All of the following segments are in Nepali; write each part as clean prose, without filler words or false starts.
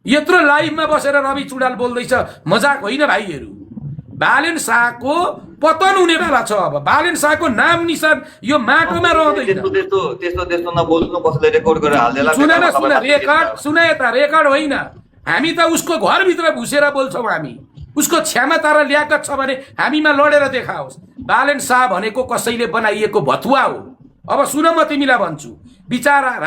यत्रो लाइभमा बसेर रवि चुडाल बोल्दैछ, मजाक होइन भाइहरू। बालेन शाहको पतन हुनेवाला छ। अब बालेन शाहको नाम निशान यो माटोमा रहँदैन। त्यस्तो नबोल्नु, कसैले रेकर्ड गरेर हाल्देला। सुन रेकर्ड सुने त, रेकर्ड होइन। हामी त उसको घरभित्र घुसेर बोल्छौँ। हामी उसको क्षमता र ल्याकत छ भने हामीमा लडेर देखाओस्। बालेन शाह भनेको कसैले बनाइएको भतुवा हो। अब सुन, म तिमीलाई भन्छु, बिचारा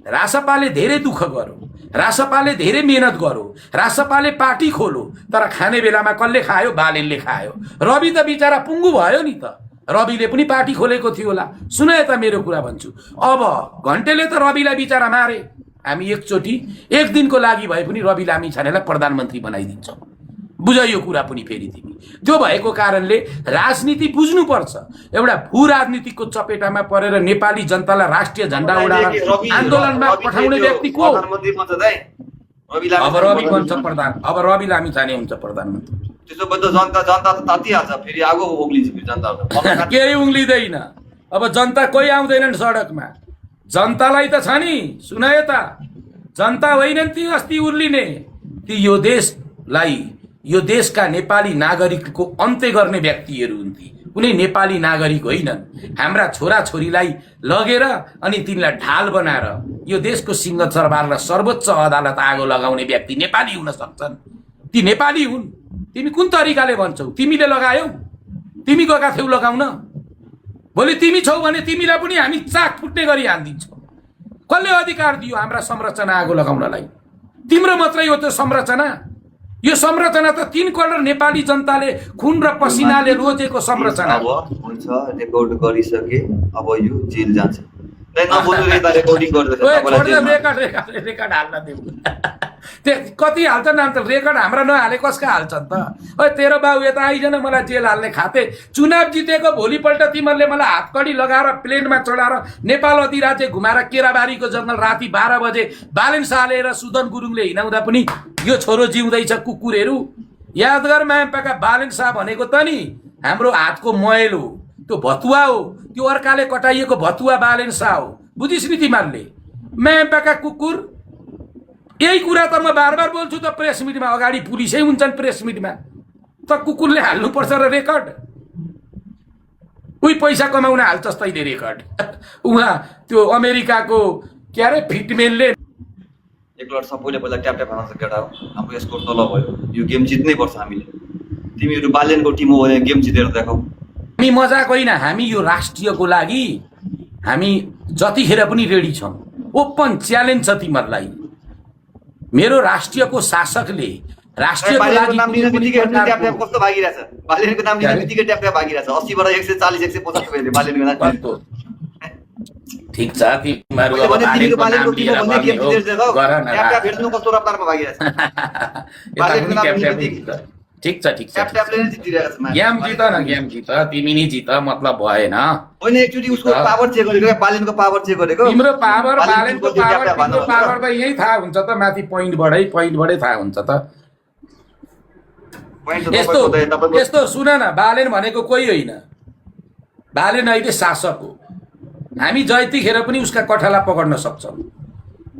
रासपाले धेरै दुःख गर्यो, रासपाले धेरै मेहनत गर्यो, रासपाले पार्टी खोलो, तर खाने बेलामा कसले खायो? बालेनले खायो। रवि त बिचारा पुङ्गु भयो नि त, रविले पनि पार्टी खोलेको थियो होला। सुन त मेरो कुरा भन्छु, अब घन्टेले त रविलाई बिचारा मारे। हामी एकचोटि एक दिनको लागि भए पनि रवि लामिछानेलाई प्रधानमन्त्री बनाइदिन्छौँ। बुझ यो कुरा पनि फेरि तिमी। त्यो भएको कारणले राजनीति बुझ्नुपर्छ। एउटा भू राजनीतिको चपेटामा परेर नेपाली जनतालाई राष्ट्रिय झण्डा उडाएर आन्दोलनमा पठाउने व्यक्ति को? अब रवि बन्छ प्रधान, अब रवि लामिछाने हुन्छ प्रधानमन्त्री। त्यसो भए त जनता त तातिहाल्छ, फेरि आगो उक्लिन्छ फेरि जनता। केही उङ्लिँदैन। अब जनता कोही आउँदैनन् सडकमा। जनतालाई त छ नि, सुनायो त, जनता होइनन् ती अस्ति उर्लिने, ती यो देशका नेपाली नागरिकको अन्त्य गर्ने व्यक्तिहरू हुन्। ती कुनै नेपाली नागरिक होइनन्। हाम्रा छोराछोरीलाई लगेर अनि तिनलाई ढाल बनाएर यो देशको सिंहदरबारलाई सर्वोच्च अदालत आगो लगाउने व्यक्ति नेपाली हुन सक्छन्। ती नेपाली हुन्। तिमी कुन तरिकाले भन्छौ? तिमीले लगायौ? तिमी गएका थियौ लगाउन? भोलि तिमी छौ भने तिमीलाई पनि हामी चाक फुट्ने गरी हानिदिन्छौँ। कसले अधिकार दियो हाम्रा संरचना आगो लगाउनलाई? तिम्रो मात्रै हो त्यो संरचना? यो संरचना त 3 करोड नेपाली जनताले खुन र पसिनाले रोजेको संरचना। अब हुन्छ, रेकर्ड गरिसके, अब यो जेल जान्छ। रेकर्डिङ गर्दैछ रेकर्ड हाल्न देऊ। कति हाल्छ नाम त? रेकर्ड हाम्रा नहाले कसका हाल्छन् त? ओइ तेरो बाउ यता आइजन, मलाई जेल हाल्ने खाते। चुनाव जितेको भोलिपल्ट तिमीहरूले मलाई हातकडी लगाएर प्लेनमा चढाएर नेपाल अधिराज्य घुमाएर केराबारीको जङ्गल राति 12 बजे बालेन शाहले र सुदन गुरुङले हिँडाउँदा पनि यो छोरो जिउँदैछ कुकुरहरू। याद गर मायापाका, बालेन शाह भनेको त नि हाम्रो हातको मैल हो, त्यो भतुवा हो, त्यो अर्काले कटाइएको भतुवा बालेन शाह हो। बुझिस् नि तिमीहरूले? मायापाका कुकुर। यही कुरा त म बार बार बोल्छु त प्रेस मिटमा। अगाडि पुलिसै हुन्छन् प्रेस मिटमा, त कुकुरले हाल्नुपर्छ र रेकर्ड? उही पैसा कमाउन हाल्छस् तैँले रेकर्ड। उहाँ त्यो अमेरिकाको के अरे फिटमेनले एक लट सबैले पहिला ट्याप ट्याप हान्छ केटा हो, हाम्रो यसको तल भयो, यो गेम जित्नै पर्छ हामीले। तिमीहरू बालेनको टिम हो भने गेम जितेर देखाऊ। हामी मजाक होइन, हामी यो राष्ट्रियको लागि हामी जतिखेर पनि रेडी छौँ। ओपन च्यालेन्ज छ तिमीहरूलाई। मेरो राष्ट्रियको शासकले राष्ट्रियको लागि कस्तो भागिरहेछ? बालेनको नाम लिँदा बित्तिकै ट्याप ट्याप भागिरहेछ। 80 बाट 140 150 भयो बालेनको नाम। ठीक छ, तिमीहरू अब बालेनको टिम हो भने गेम जितेर देखाऊ। ट्याप ट्याप भेट्नु कस्तो रफ्तारमा भागिरहेछ? बालेनको नाम लिँदा बित्तिकै ठीक छ ट्याप ट्यापले नै जितिरहेछ। गेम जित न, गेम जित, तिमी नि जित, मतलब भएन। होइन, एकचोटि उसको पावर चेक गरेको, बालेनको पावर चेक गरेको। तिम्रो पावर, बालेनको पावर त यही थाहा हुन्छ त, माथि पोइन्टबाटै थाहा हुन्छ त। यस्तो सुन न, बालेन भनेको कोही होइन। बालेन अहिले शासक हो। हामी जतिखेर पनि उसका कठाला पकड्न सक्छौँ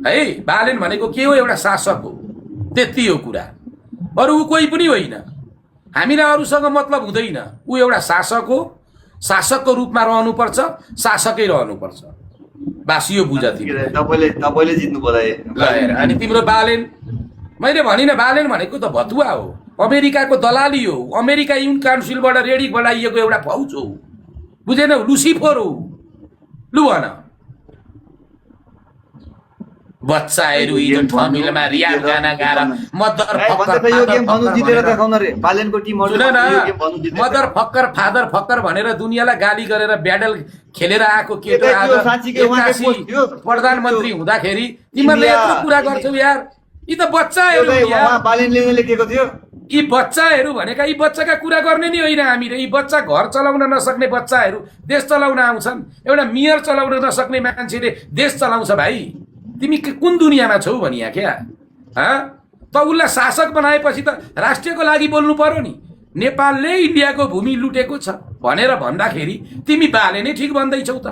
है। बालेन भनेको के हो? एउटा शासक हो, त्यति हो कुरा। अरू ऊ कोही पनि होइन। हामीलाई अरूसँग मतलब हुँदैन। ऊ एउटा शासक हो, शासकको रूपमा रहनुपर्छ, शासकै रहनुपर्छ। बास यो बुझ तिमी। तपाईले जित्नु पर्यो। अनि तिम्रो बालेन, मैले भनिनँ, बालेन भनेको त भतुवा हो, अमेरिकाको दलाली हो, अमेरिका युन काउन्सिलबाट रेडी बनाइएको एउटा फौज हो। बुझेन? लुसिफर हो। लु भन, बच्चाहरू हिजो ठमिलमा रियाल गाना गाएर मदर फक्कर फादर फक्कर भनेर दुनियाँलाई गाली गरेर ब्याडल खेलेर आएको केटो आज प्रधानमन्त्री हुँदाखेरि तिमीहरूले यत्रो कुरा गर्छौ यार। यी त बच्चाहरू लेखेको थियो। यी बच्चाहरू भनेका यी बच्चाका कुरा गर्ने नि होइन हामीले। यी बच्चा घर चलाउन नसक्ने बच्चाहरू देश चलाउन आउँछन्। एउटा मेयर चलाउन नसक्ने मान्छेले देश चलाउँछ। भाइ तिमी कुन दुनियाँमा छौ भनिया क्या? त उसलाई शासक बनाएपछि त राष्ट्रियको लागि बोल्नु पर्यो नि। नेपालले इन्डियाको भूमि लुटेको छ भनेर भन्दाखेरि तिमी बाले नै ठिक भन्दैछौ त।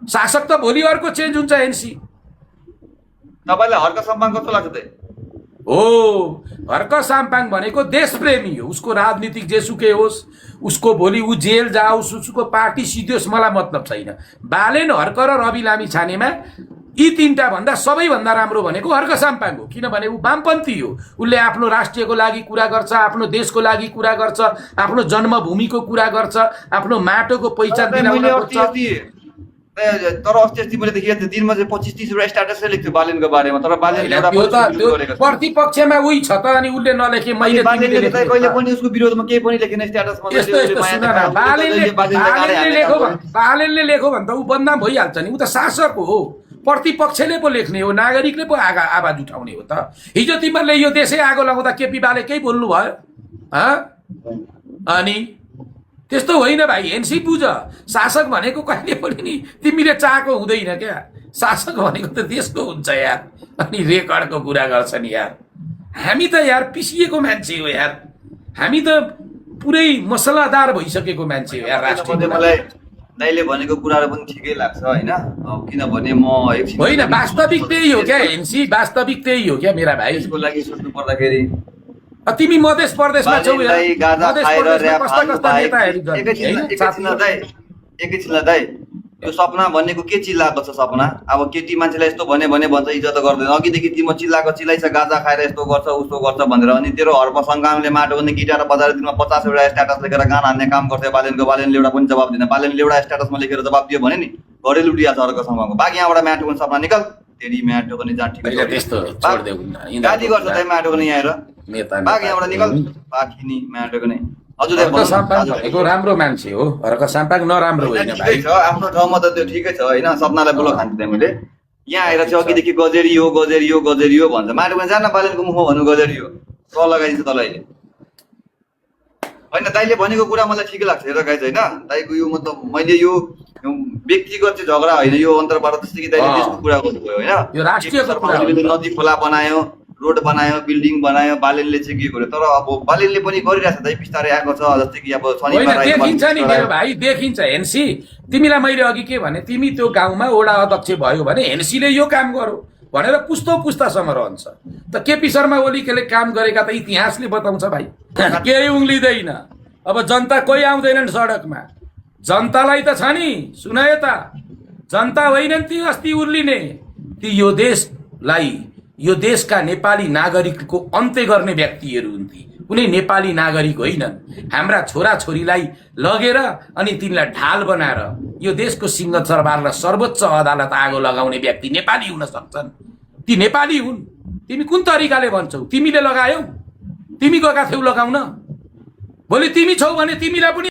शासक त भोलि अर्को चेन्ज हुन्छ। एनसी तपाईलाई हर्क सम्मान कस्तो लाग्छ त? हो हर्क साम्पाङ भनेको देशप्रेमी हो उसको राजनीतिक जेसुकै होस् उसको भोलि ऊ जेल जाओस् उसको पार्टी सिद्धियोस् मलाई मतलब छैन बालेन हर्क र रवि लामी छानेमा यी तीनटा भन्दा सबैभन्दा राम्रो भनेको हर्क साम्पाङ हो किनभने ऊ वामपन्थी हो उसले आफ्नो राष्ट्रियको लागि कुरा गर्छ आफ्नो देशको लागि कुरा गर्छ आफ्नो जन्मभूमिको कुरा गर्छ आफ्नो माटोको पहिचान दिलाउन खोज्छ तर अस्ति मैले देखेको थिएँ दिनमा चाहिँ 25-30 वटा स्ट्याटसै लेख्थ्यो बालेनको बारेमा तर बालेनले एउटा प्रतिपक्षमा उही छ त अनि उसले नलेखे मैले कहिले पनि उसको विरोधमा केही पनि लेखेन स्ट्याटसमा बालेनले लेखो भने त ऊ बदनाम भइहाल्छ नि ऊ त शासक हो प्रतिपक्षले पो लेख्ने हो नागरिकले पो आवाज उठाउने हो त हिजो तिमीहरूले यो देशै आगो लगाउँदा केपी बाले केही बोल्नु भयो अनि त्यस्तो होइन भाइ एनसी बुझ शासक भनेको कहिले पनि नि तिमीले चाहेको हुँदैन क्या शासक भनेको त देशको हुन्छ यार अनि रेकर्डको कुरा गर्छन् यार हामी त यार पिसिएको मान्छे हो यार हामी त पुरै मसलादार भइसकेको मान्छे हो यार राष्ट्रिय मलाई दाइले भनेको कुराहरू पनि ठिकै लाग्छ होइन किनभने म होइन वास्तविक त्यही हो क्या एनसी वास्तविक त्यही हो क्या मेरा भाइ यसको लागि सोच्नु पर्दाखेरि तिमी मध्य प्रदेशमा छौ एकैछिन दाइ यो सपना भनेको के चिल्लाएको छ सपना अब केटी मान्छेलाई यस्तो भने भन्छ इज्जत गर्दैन अघिदेखि तिम्रो चिल्लाएको चिल्लाइछ गाजा खाएर यस्तो गर्छ उस्तो गर्छ भनेर अनि तेरो हर्प सङ्ग्रामले माटो भने गिटार बजाएर दिनमा 50 वटा स्ट्याटस लेखेर गाना हान्ने काम गर्थ्यो बालेनले एउटा पनि जवाब दिएन बालेनले एउटा स्ट्याटसमा लेखेर जवाब दियो भने नि घरेलु उडिया छ हर्क सङ्ग्रामको बाँकी यहाँबाट माटो पनि सपना निकल तेरी माटो पनि जहाँ ठिक गाली गर्छ दाइ माटो पनि यहाँ आएर बाघ यहाँबाट निकल बाँकी नि माटोको नै हजुर राम्रो मान्छे हो हर्क साम्पाङ नराम्रो होइन ठिकै छ आफ्नो ठाउँमा त त्यो ठिकै छ होइन सपनालाई बोलो खान्थेँ मैले यहाँ आएर चाहिँ अघिदेखि गजेरी हो भन्छ माटो पनि जान बालेनको मुखमा भन्नु गजेरी हो त लगाइदिन्छ तँलाई होइन दाइले भनेको कुरा मलाई ठिकै लाग्छ हेर गाइज होइन दाइको यो मतलब मैले यो व्यक्तिगत चाहिँ झगडा होइन यो अन्तर्वार्ता जस्तै कि दाइले त्यसको कुरा गर्नुभयो होइन नदी खोला बनायो रोड बनायो बिल्डिङ बनायो बालेनले चाहिँ के गर्यो तर अब बालेनले पनि गरिरहेछ दाइ बिस्तारै आएको छ जस्तै कि अब देखिन्छ नि मेरो भाइ देखिन्छ एनसी तिमीलाई मैले अघि के भने तिमी त्यो गाउँमा वडा अध्यक्ष भयो भने एनसीले यो काम गरो भनेर पुस्तासम्म रहन्छ त केपी शर्मा ओलीले काम गरेका त इतिहासले बताउँछ भाइ केही उङ्लिँदैन अब जनता कोही आउँदैनन् सडकमा जनतालाई त छ नि सुन त जनता होइनन् ती अस्ति उर्लिने ती यो देशका नेपाली नागरिकको अन्त्य गर्ने व्यक्तिहरू हुन् ती कुनै नेपाली नागरिक होइनन् हाम्रा छोराछोरीलाई लगेर अनि तिनलाई ढाल बनाएर यो देशको सिंहदरबारलाई सर्वोच्च अदालत आगो लगाउने व्यक्ति नेपाली हुन सक्छन् ती नेपाली हुन् तिमी कुन तरिकाले भन्छौ तिमीले लगायौ तिमी गएका थियौ लगाउन भोलि तिमी छौ भने तिमीलाई पनि